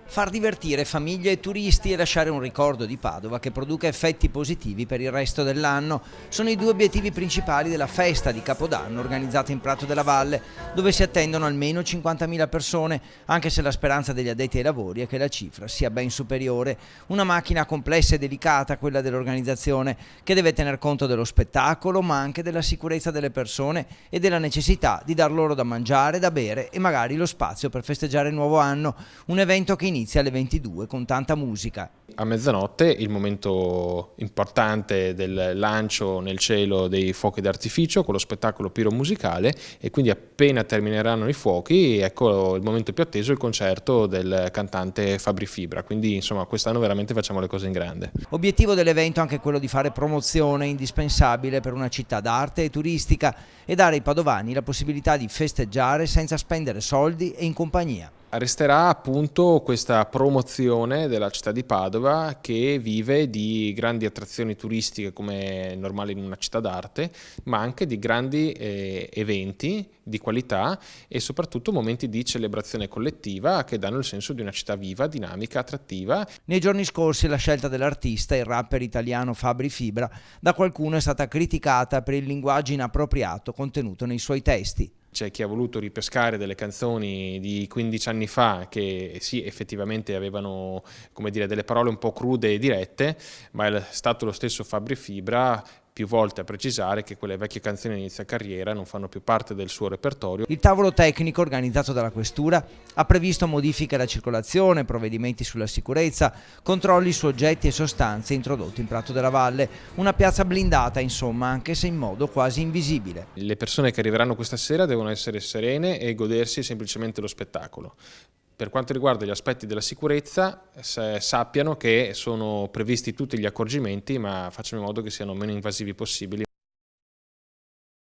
Far divertire famiglie e turisti e lasciare un ricordo di Padova che produca effetti positivi per il resto dell'anno sono i due obiettivi principali della festa di Capodanno organizzata in Prato della Valle, dove si attendono almeno 50.000 persone, anche se la speranza degli addetti ai lavori è che la cifra sia ben superiore. Una macchina complessa e delicata, quella dell'organizzazione, che deve tener conto dello spettacolo, ma anche della sicurezza delle persone e della necessità di dar loro da mangiare, da bere e magari lo spazio per festeggiare il nuovo anno, un evento che inizia alle 22 con tanta musica. A mezzanotte il momento importante del lancio nel cielo dei fuochi d'artificio con lo spettacolo piromusicale, e quindi appena termineranno i fuochi, ecco il momento più atteso, il concerto del cantante Fabri Fibra. Quindi insomma quest'anno veramente facciamo le cose in grande. Obiettivo dell'evento è anche quello di fare promozione indispensabile per una città d'arte e turistica e dare ai padovani la possibilità di festeggiare senza spendere soldi e in compagnia. Resterà appunto questa promozione della città di Padova, che vive di grandi attrazioni turistiche come è normale in una città d'arte, ma anche di grandi eventi di qualità e soprattutto momenti di celebrazione collettiva che danno il senso di una città viva, dinamica, attrattiva. Nei giorni scorsi la scelta dell'artista, il rapper italiano Fabri Fibra, da qualcuno è stata criticata per il linguaggio inappropriato contenuto nei suoi testi. C'è chi ha voluto ripescare delle canzoni di 15 anni fa che sì, effettivamente avevano, come dire, delle parole un po' crude e dirette, ma è stato lo stesso Fabri Fibra più volte a precisare che quelle vecchie canzoni di inizio carriera non fanno più parte del suo repertorio. Il tavolo tecnico organizzato dalla Questura ha previsto modifiche alla circolazione, provvedimenti sulla sicurezza, controlli su oggetti e sostanze introdotti in Prato della Valle, una piazza blindata insomma, anche se in modo quasi invisibile. Le persone che arriveranno questa sera devono essere serene e godersi semplicemente lo spettacolo. Per quanto riguarda gli aspetti della sicurezza, sappiano che sono previsti tutti gli accorgimenti, ma facciamo in modo che siano meno invasivi possibili.